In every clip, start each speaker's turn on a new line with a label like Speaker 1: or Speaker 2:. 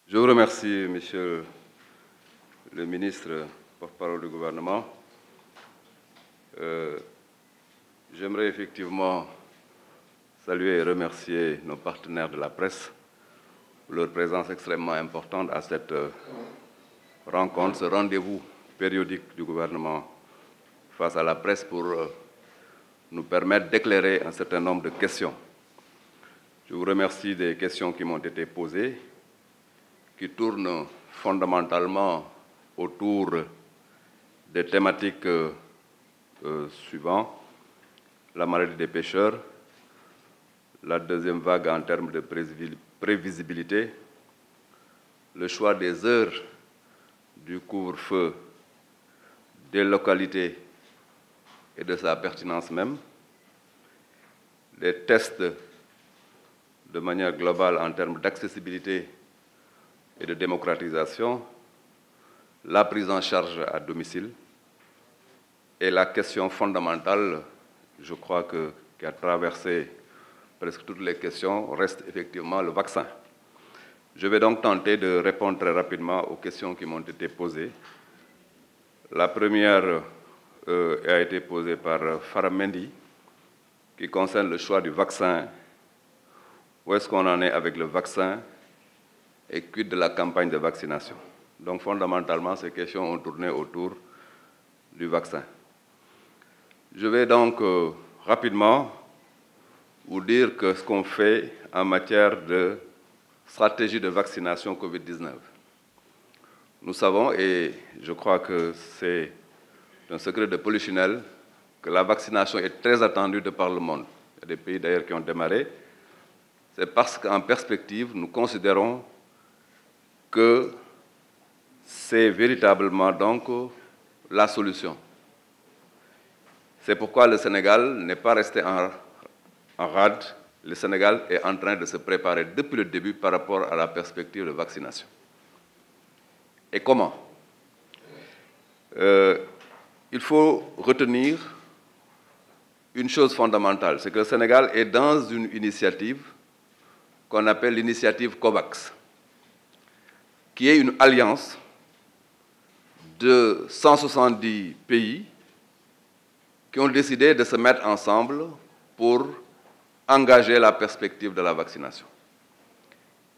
Speaker 1: Je vous remercie, Monsieur le ministre, porte-parole du gouvernement. J'aimerais effectivement saluer et remercier nos partenaires de la presse pour leur présence extrêmement importante à cette rencontre, ce rendez-vous périodique du gouvernement face à la presse pour nous permettre d'éclairer un certain nombre de questions. Je vous remercie des questions qui m'ont été posées, qui tournent fondamentalement autour des thématiques suivantes: la maladie des pêcheurs, la deuxième vague en termes de prévisibilité, le choix des heures du couvre-feu des localités et de sa pertinence même, les tests de manière globale en termes d'accessibilité et de démocratisation, la prise en charge à domicile et la question fondamentale, je crois qui a traversé presque toutes les questions, reste effectivement le vaccin. Je vais donc tenter de répondre très rapidement aux questions qui m'ont été posées. La première a été posée par Faram Mendy, qui concerne le choix du vaccin. Où est-ce qu'on en est avec le vaccin et quid de la campagne de vaccination? Donc fondamentalement, ces questions ont tourné autour du vaccin. Je vais donc rapidement vous dire que ce qu'on fait en matière de stratégie de vaccination Covid-19. Nous savons, et je crois que c'est un secret de polichinelle, que la vaccination est très attendue de par le monde. Il y a des pays d'ailleurs qui ont démarré. C'est parce qu'en perspective, nous considérons que c'est véritablement donc la solution. C'est pourquoi le Sénégal n'est pas resté en rade. Le Sénégal est en train de se préparer depuis le début par rapport à la perspective de vaccination. Et comment? Il faut retenir une chose fondamentale, c'est que le Sénégal est dans une initiative qu'on appelle l'initiative COVAX, qui est une alliance de 170 pays qui ont décidé de se mettre ensemble pour engager la perspective de la vaccination.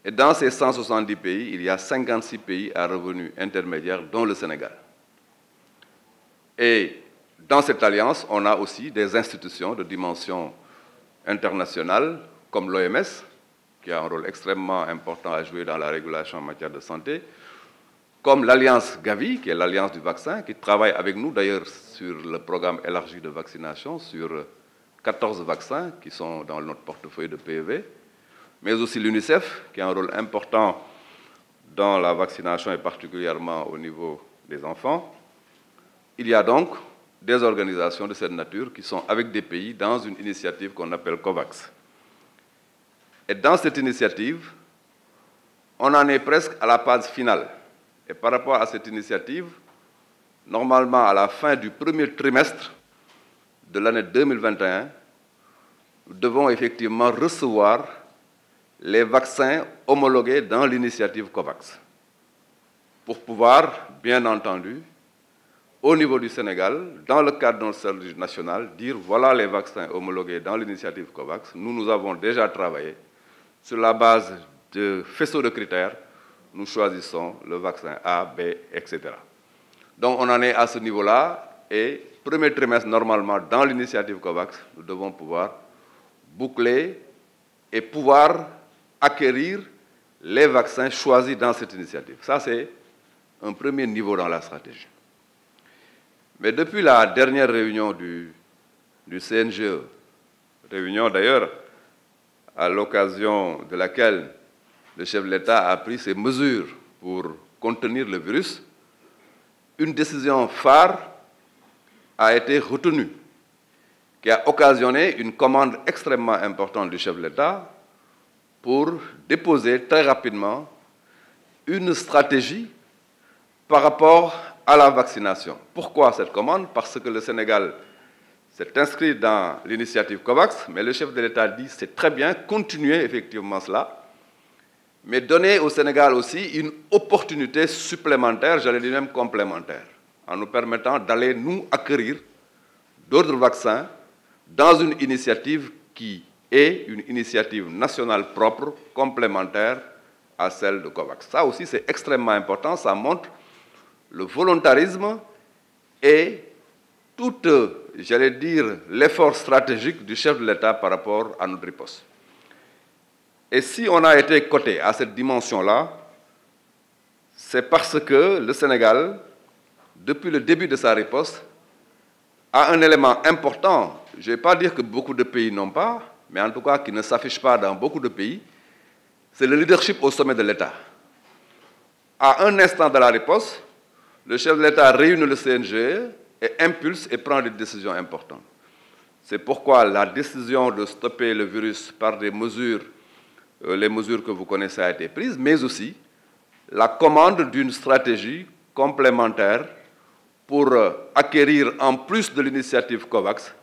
Speaker 1: Et dans ces 170 pays, il y a 56 pays à revenus intermédiaires, dont le Sénégal. Et dans cette alliance, on a aussi des institutions de dimension internationale, comme l'OMS, qui a un rôle extrêmement important à jouer dans la régulation en matière de santé, comme l'Alliance Gavi, qui est l'Alliance du vaccin, qui travaille avec nous d'ailleurs sur le programme élargi de vaccination, sur 14 vaccins qui sont dans notre portefeuille de PEV, mais aussi l'UNICEF, qui a un rôle important dans la vaccination et particulièrement au niveau des enfants. Il y a donc des organisations de cette nature qui sont avec des pays dans une initiative qu'on appelle COVAX. Et dans cette initiative, on en est presque à la phase finale. Et par rapport à cette initiative, normalement à la fin du premier trimestre de l'année 2021, nous devons effectivement recevoir les vaccins homologués dans l'initiative COVAX pour pouvoir, bien entendu, au niveau du Sénégal, dans le cadre de notre service national, dire voilà les vaccins homologués dans l'initiative COVAX. Nous avons déjà travaillé sur la base de faisceaux de critères. Nous choisissons le vaccin A, B, etc. Donc on en est à ce niveau-là et premier trimestre normalement dans l'initiative COVAX, nous devons pouvoir boucler et pouvoir acquérir les vaccins choisis dans cette initiative. Ça, c'est un premier niveau dans la stratégie. Mais depuis la dernière réunion du CNGE, réunion d'ailleurs à l'occasion de laquelle le chef de l'État a pris ses mesures pour contenir le virus, une décision phare a été retenue, qui a occasionné une commande extrêmement importante du chef de l'État pour déposer très rapidement une stratégie par rapport à la vaccination. Pourquoi cette commande? Parce que le Sénégal s'est inscrit dans l'initiative COVAX, mais le chef de l'État dit c'est très bien, continuez effectivement cela, mais donner au Sénégal aussi une opportunité supplémentaire, j'allais dire même complémentaire, en nous permettant d'aller nous acquérir d'autres vaccins dans une initiative qui est une initiative nationale propre, complémentaire à celle de COVAX. Ça aussi, c'est extrêmement important, ça montre le volontarisme et tout, j'allais dire, l'effort stratégique du chef de l'État par rapport à notre riposte. Et si on a été coté à cette dimension-là, c'est parce que le Sénégal, depuis le début de sa riposte, a un élément important, je ne vais pas dire que beaucoup de pays n'ont pas, mais en tout cas qui ne s'affiche pas dans beaucoup de pays, c'est le leadership au sommet de l'État. À un instant de la riposte, le chef de l'État réunit le CNGE et impulse et prend des décisions importantes. C'est pourquoi la décision de stopper le virus par des mesures, les mesures que vous connaissez, a été prise, mais aussi la commande d'une stratégie complémentaire pour acquérir, en plus de l'initiative COVAX,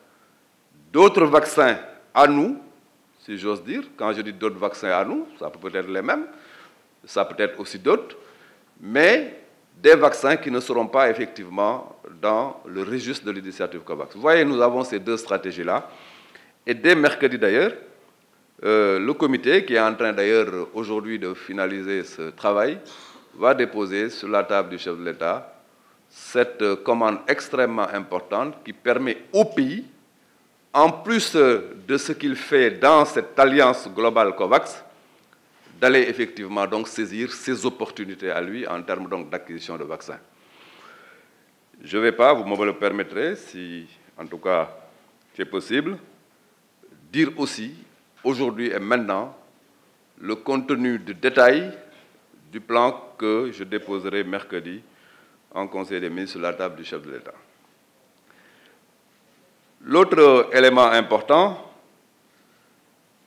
Speaker 1: d'autres vaccins à nous, si j'ose dire. Quand je dis d'autres vaccins à nous, ça peut être les mêmes, ça peut être aussi d'autres, mais des vaccins qui ne seront pas effectivement dans le registre de l'initiative COVAX. Vous voyez, nous avons ces deux stratégies-là. Et dès mercredi d'ailleurs, le comité, qui est en train d'ailleurs aujourd'hui de finaliser ce travail, va déposer sur la table du chef de l'État cette commande extrêmement importante qui permet au pays, en plus de ce qu'il fait dans cette alliance globale COVAX, d'aller effectivement donc saisir ces opportunités à lui en termes donc d'acquisition de vaccins. Je ne vais pas, vous me le permettrez, si en tout cas c'est possible, dire aussi aujourd'hui et maintenant le contenu de détail du plan que je déposerai mercredi en Conseil des ministres sur la table du chef de l'État. L'autre élément important,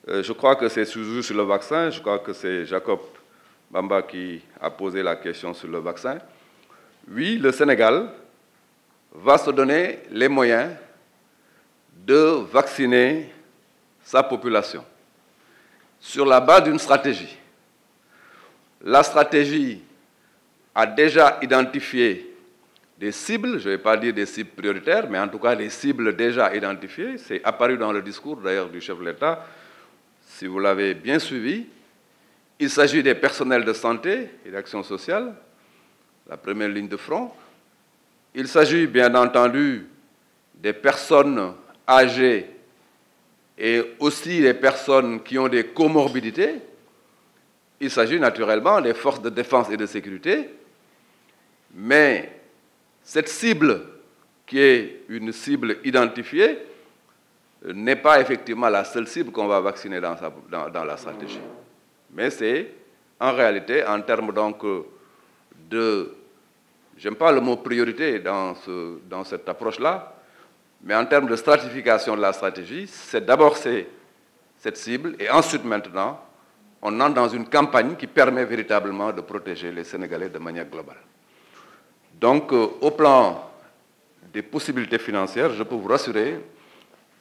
Speaker 1: je crois que c'est toujours sur le vaccin, je crois que c'est Jacob Bamba qui a posé la question sur le vaccin. Oui, le Sénégal va se donner les moyens de vacciner sa population sur la base d'une stratégie. La stratégie a déjà identifié des cibles, je ne vais pas dire des cibles prioritaires, mais en tout cas des cibles déjà identifiées. C'est apparu dans le discours d'ailleurs du chef de l'État, si vous l'avez bien suivi. Il s'agit des personnels de santé et d'action sociale, la première ligne de front. Il s'agit bien entendu des personnes âgées et aussi des personnes qui ont des comorbidités. Il s'agit naturellement des forces de défense et de sécurité, mais cette cible, qui est une cible identifiée, n'est pas effectivement la seule cible qu'on va vacciner dans la stratégie. Mais c'est, en réalité, en termes donc de, j'aime pas le mot priorité dans cette approche-là, mais en termes de stratification de la stratégie, c'est d'abord cette cible, et ensuite maintenant, on entre dans une campagne qui permet véritablement de protéger les Sénégalais de manière globale. Donc, au plan des possibilités financières, je peux vous rassurer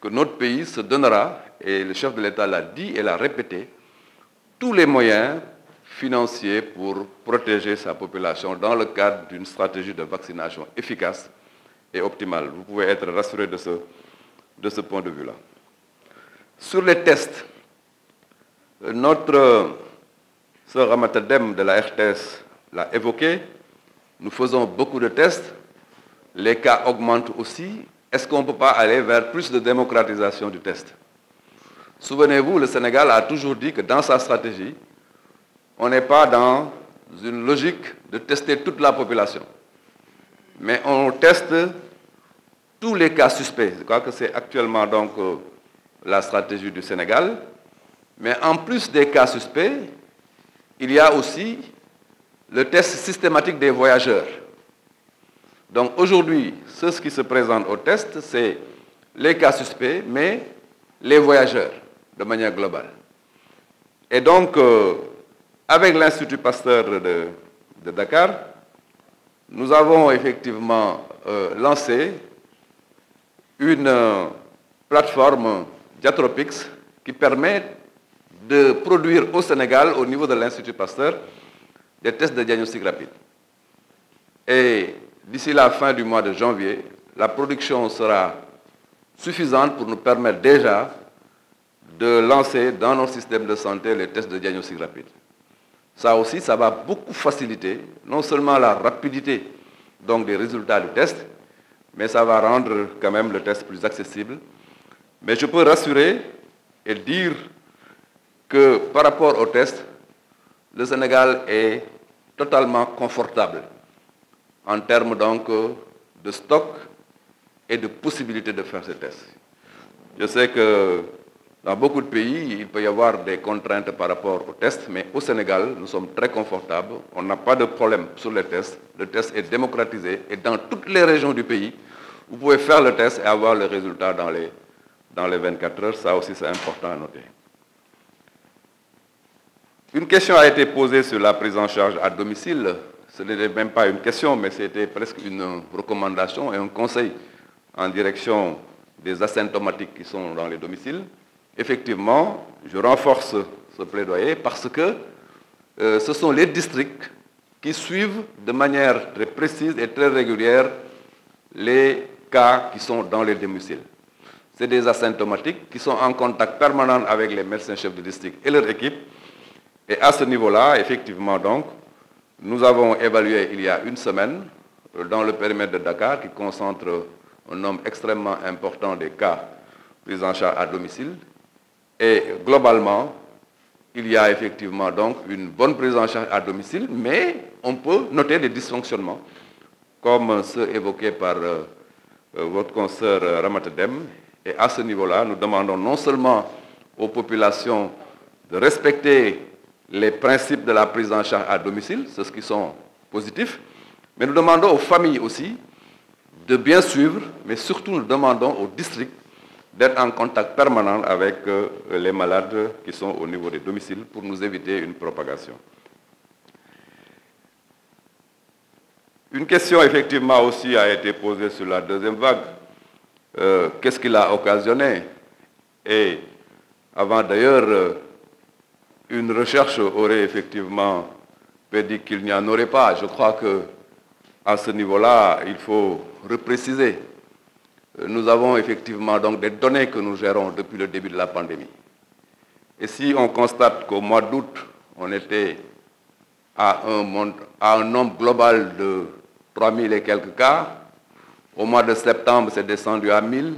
Speaker 1: que notre pays se donnera, et le chef de l'État l'a dit et l'a répété, tous les moyens financiers pour protéger sa population dans le cadre d'une stratégie de vaccination efficace et optimale. Vous pouvez être rassuré de ce point de vue-là. Sur les tests, notre sœur Ramatadem de la RTS l'a évoqué, nous faisons beaucoup de tests, les cas augmentent aussi. Est-ce qu'on ne peut pas aller vers plus de démocratisation du test? Souvenez-vous, le Sénégal a toujours dit que dans sa stratégie, on n'est pas dans une logique de tester toute la population, mais on teste tous les cas suspects. Je crois que c'est actuellement donc la stratégie du Sénégal. Mais en plus des cas suspects, il y a aussi le test systématique des voyageurs. Donc aujourd'hui, ce qui se présente au test, c'est les cas suspects, mais les voyageurs, de manière globale. Et donc, avec l'Institut Pasteur de Dakar, nous avons effectivement lancé une plateforme Diatropix qui permet de produire au Sénégal, au niveau de l'Institut Pasteur, des tests de diagnostic rapide. Et d'ici la fin du mois de janvier, la production sera suffisante pour nous permettre déjà de lancer dans nos systèmes de santé les tests de diagnostic rapide. Ça aussi, ça va beaucoup faciliter non seulement la rapidité donc, des résultats du test, mais ça va rendre quand même le test plus accessible. Mais je peux rassurer et dire que par rapport au test, le Sénégal est totalement confortable en termes donc de stock et de possibilité de faire ces tests. Je sais que dans beaucoup de pays, il peut y avoir des contraintes par rapport aux tests, mais au Sénégal, nous sommes très confortables. On n'a pas de problème sur les tests. Le test est démocratisé et dans toutes les régions du pays, vous pouvez faire le test et avoir le résultat dans les 24 heures. Ça aussi, c'est important à noter. Une question a été posée sur la prise en charge à domicile. Ce n'était même pas une question, mais c'était presque une recommandation et un conseil en direction des asymptomatiques qui sont dans les domiciles. Effectivement, je renforce ce plaidoyer parce que ce sont les districts qui suivent de manière très précise et très régulière les cas qui sont dans les domiciles. C'est des asymptomatiques qui sont en contact permanent avec les médecins-chefs de district et leur équipe. Et à ce niveau-là, effectivement, donc, nous avons évalué il y a une semaine, dans le périmètre de Dakar, qui concentre un nombre extrêmement important de cas pris en charge à domicile. Et globalement, il y a effectivement donc une bonne prise en charge à domicile, mais on peut noter des dysfonctionnements, comme ceux évoqués par votre consoeur Ramatadem. Et à ce niveau-là, nous demandons non seulement aux populations de respecter les principes de la prise en charge à domicile, ceux qui sont positifs, mais nous demandons aux familles aussi de bien suivre, mais surtout nous demandons aux districts d'être en contact permanent avec les malades qui sont au niveau des domiciles pour nous éviter une propagation. Une question effectivement aussi a été posée sur la deuxième vague. Qu'est-ce qui l'a occasionné? Et avant d'ailleurs, une recherche aurait effectivement prédit qu'il n'y en aurait pas. Je crois qu'à ce niveau-là, il faut repréciser. Nous avons effectivement donc des données que nous gérons depuis le début de la pandémie. Et si on constate qu'au mois d'août, on était à un nombre global de 3000 et quelques cas, au mois de septembre, c'est descendu à 1000,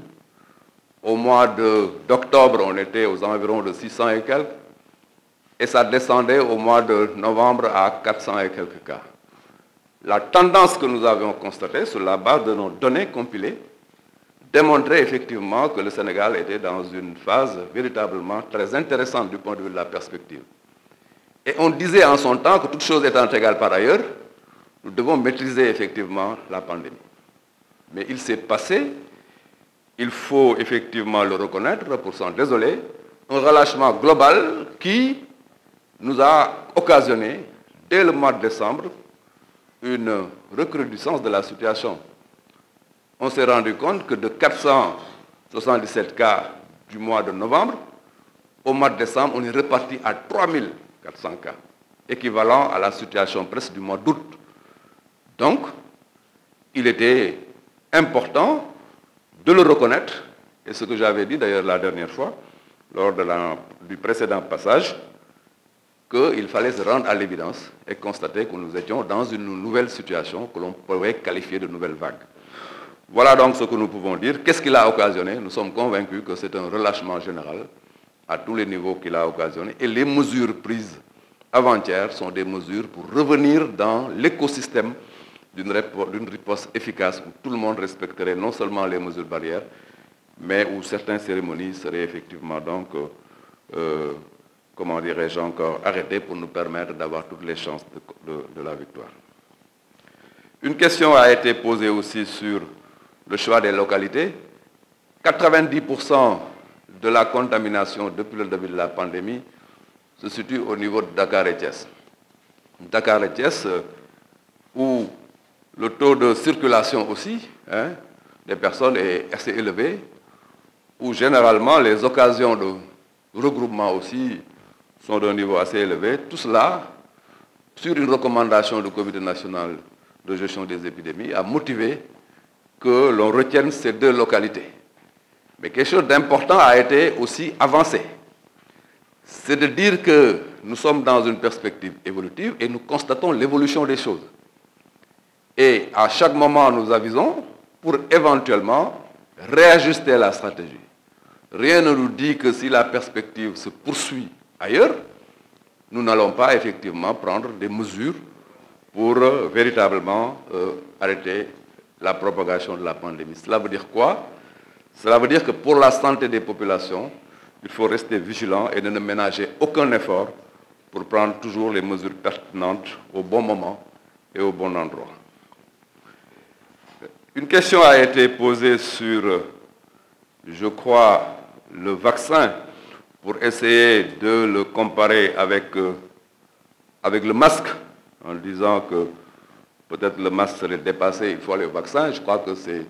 Speaker 1: au mois d'octobre, on était aux environs de 600 et quelques, et ça descendait au mois de novembre à 400 et quelques cas. La tendance que nous avions constatée sur la base de nos données compilées démontrait effectivement que le Sénégal était dans une phase véritablement très intéressante du point de vue de la perspective. Et on disait en son temps que toute chose étant égale par ailleurs, nous devons maîtriser effectivement la pandémie. Mais il s'est passé, il faut effectivement le reconnaître, pour s'en désoler, un relâchement global qui nous a occasionné, dès le mois de décembre, une recrudescence de la situation. On s'est rendu compte que de 477 cas du mois de novembre, au mois de décembre, on est reparti à 3400 cas, équivalent à la situation presque du mois d'août. Donc, il était important de le reconnaître, et ce que j'avais dit d'ailleurs la dernière fois, lors du précédent passage, qu'il fallait se rendre à l'évidence et constater que nous étions dans une nouvelle situation que l'on pourrait qualifier de nouvelle vague. Voilà donc ce que nous pouvons dire. Qu'est-ce qu'il a occasionné? Nous sommes convaincus que c'est un relâchement général à tous les niveaux qu'il a occasionné. Et les mesures prises avant-hier sont des mesures pour revenir dans l'écosystème d'une riposte efficace où tout le monde respecterait non seulement les mesures barrières, mais où certaines cérémonies seraient effectivement donc, comment dirais-je encore, arrêtées pour nous permettre d'avoir toutes les chances de la victoire. Une question a été posée aussi sur le choix des localités. 90% de la contamination depuis le début de la pandémie se situe au niveau de Dakar et Thiès. Dakar et Thiès, où le taux de circulation aussi des personnes est assez élevé, où généralement les occasions de regroupement aussi sont d'un niveau assez élevé. Tout cela, sur une recommandation du Comité national de gestion des épidémies, a motivé que l'on retienne ces deux localités. Mais quelque chose d'important a été aussi avancé. C'est de dire que nous sommes dans une perspective évolutive et nous constatons l'évolution des choses. Et à chaque moment, nous avisons pour éventuellement réajuster la stratégie. Rien ne nous dit que si la perspective se poursuit ailleurs, nous n'allons pas effectivement prendre des mesures pour véritablement arrêter la propagation de la pandémie. Cela veut dire quoi? Cela veut dire que pour la santé des populations, il faut rester vigilant et ne ménager aucun effort pour prendre toujours les mesures pertinentes au bon moment et au bon endroit. Une question a été posée sur, je crois, le vaccin pour essayer de le comparer avec le masque, en disant que peut-être le masque serait dépassé, il faut le vaccin. Je crois que c'est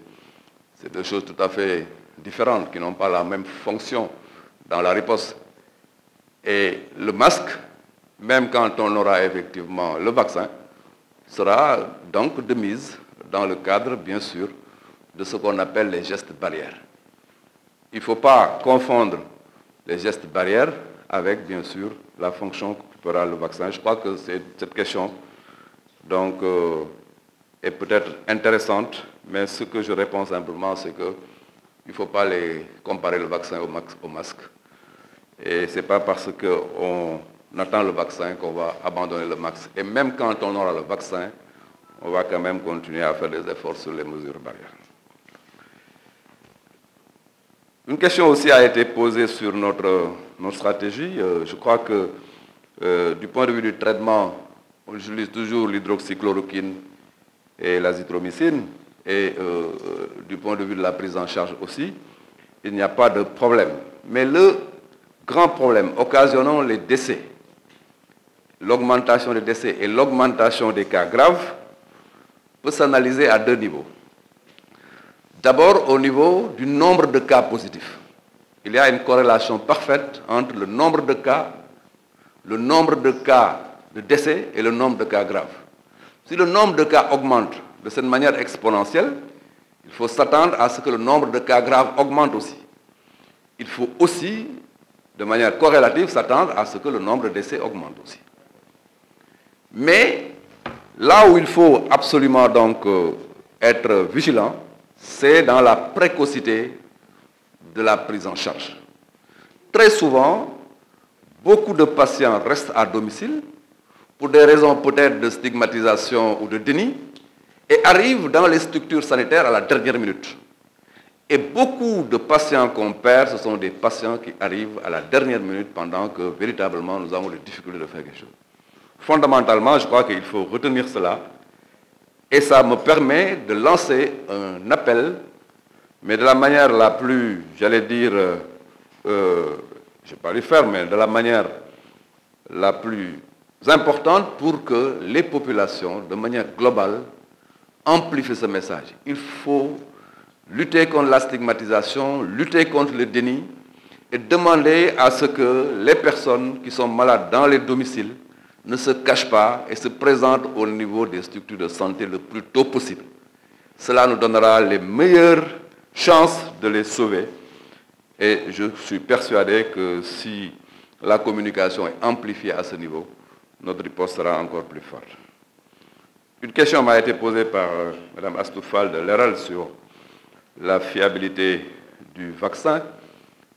Speaker 1: deux choses tout à fait différentes, qui n'ont pas la même fonction dans la riposte. Et le masque, même quand on aura effectivement le vaccin, sera donc de mise dans le cadre, bien sûr, de ce qu'on appelle les gestes barrières. Il ne faut pas confondre les gestes barrières avec, bien sûr, la fonction que fera le vaccin. Je crois que cette question donc, est peut-être intéressante, mais ce que je réponds simplement, c'est qu'il ne faut pas les comparer le vaccin au masque. Et ce n'est pas parce qu'on attend le vaccin qu'on va abandonner le masque. Et même quand on aura le vaccin, on va quand même continuer à faire des efforts sur les mesures barrières. Une question aussi a été posée sur notre stratégie. Je crois que du point de vue du traitement, on utilise toujours l'hydroxychloroquine et l'azithromycine. Et du point de vue de la prise en charge aussi, il n'y a pas de problème. Mais le grand problème occasionnant les décès, l'augmentation des décès et l'augmentation des cas graves, peut s'analyser à deux niveaux. D'abord, au niveau du nombre de cas positifs. Il y a une corrélation parfaite entre le nombre de cas de décès et le nombre de cas graves. Si le nombre de cas augmente de cette manière exponentielle, il faut s'attendre à ce que le nombre de cas graves augmente aussi. Il faut aussi, de manière corrélative, s'attendre à ce que le nombre de décès augmente aussi. Mais là où il faut absolument donc être vigilant, c'est dans la précocité de la prise en charge. Très souvent, beaucoup de patients restent à domicile pour des raisons peut-être de stigmatisation ou de déni et arrivent dans les structures sanitaires à la dernière minute. Et beaucoup de patients qu'on perd, ce sont des patients qui arrivent à la dernière minute pendant que véritablement nous avons des difficultés de faire quelque chose. Fondamentalement, je crois qu'il faut retenir cela et ça me permet de lancer un appel, mais de la manière la plus, j'allais dire, je ne vais pas le faire, mais de la manière la plus importante pour que les populations, de manière globale, amplifient ce message. Il faut lutter contre la stigmatisation, lutter contre le déni et demander à ce que les personnes qui sont malades dans les domiciles ne se cachent pas et se présentent au niveau des structures de santé le plus tôt possible. Cela nous donnera les meilleures chances de les sauver. Et je suis persuadé que si la communication est amplifiée à ce niveau, notre riposte sera encore plus forte. Une question m'a été posée par Mme Astoufal de l'ERAL sur la fiabilité du vaccin.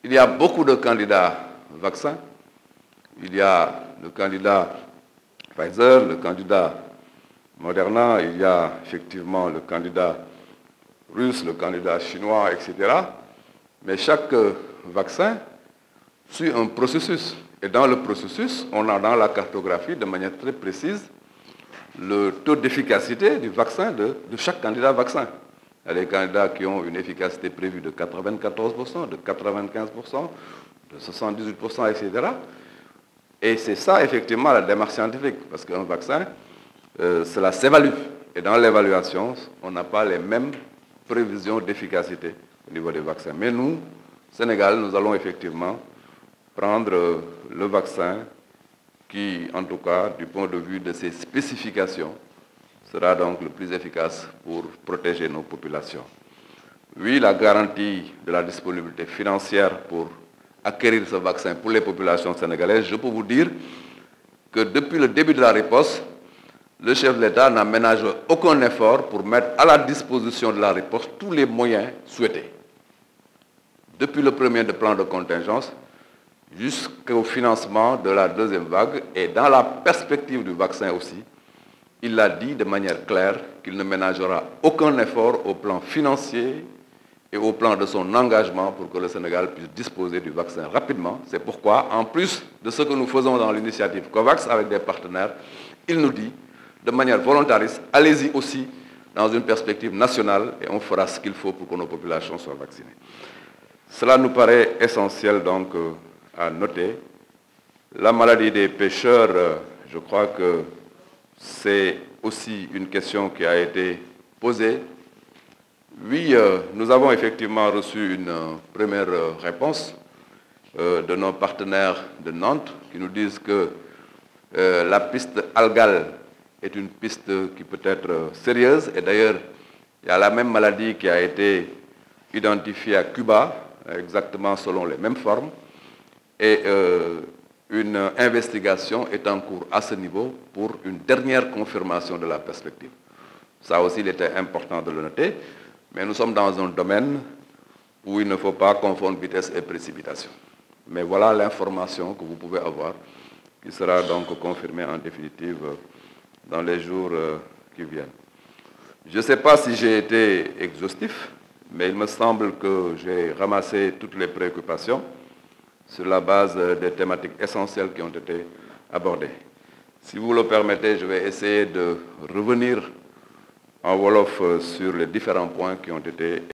Speaker 1: Il y a beaucoup de candidats vaccins. Il y a le candidat Pfizer, le candidat Moderna, il y a effectivement le candidat russe, le candidat chinois, etc. Mais chaque vaccin suit un processus. Et dans le processus, on a dans la cartographie de manière très précise le taux d'efficacité du vaccin de chaque candidat vaccin. Il y a des candidats qui ont une efficacité prévue de 94%, de 95%, de 78%, etc. Et c'est ça, effectivement, la démarche scientifique. Parce qu'un vaccin, cela s'évalue. Et dans l'évaluation, on n'a pas les mêmes prévisions d'efficacité au niveau des vaccins. Mais nous, Sénégal, nous allons effectivement prendre le vaccin qui, en tout cas, du point de vue de ses spécifications, sera donc le plus efficace pour protéger nos populations. Oui, la garantie de la disponibilité financière pour acquérir ce vaccin pour les populations sénégalaises, je peux vous dire que depuis le début de la riposte, le chef de l'État n'a ménagé aucun effort pour mettre à la disposition de la riposte tous les moyens souhaités. Depuis le premier plan de contingence jusqu'au financement de la deuxième vague et dans la perspective du vaccin aussi, il a dit de manière claire qu'il ne ménagera aucun effort au plan financier et au plan de son engagement pour que le Sénégal puisse disposer du vaccin rapidement. C'est pourquoi, en plus de ce que nous faisons dans l'initiative COVAX avec des partenaires, il nous dit de manière volontariste, allez-y aussi dans une perspective nationale et on fera ce qu'il faut pour que nos populations soient vaccinées. Cela nous paraît essentiel donc à noter. La maladie des pêcheurs, je crois que c'est aussi une question qui a été posée. Oui, nous avons effectivement reçu une première réponse de nos partenaires de Nantes qui nous disent que la piste algale est une piste qui peut être sérieuse. Et d'ailleurs, il y a la même maladie qui a été identifiée à Cuba, exactement selon les mêmes formes. Et une investigation est en cours à ce niveau pour une dernière confirmation de la perspective. Ça aussi, il était important de le noter. Mais nous sommes dans un domaine où il ne faut pas confondre vitesse et précipitation. Mais voilà l'information que vous pouvez avoir, qui sera donc confirmée en définitive dans les jours qui viennent. Je ne sais pas si j'ai été exhaustif, mais il me semble que j'ai ramassé toutes les préoccupations sur la base des thématiques essentielles qui ont été abordées. Si vous le permettez, je vais essayer de revenir en wolof sur les différents points qui ont été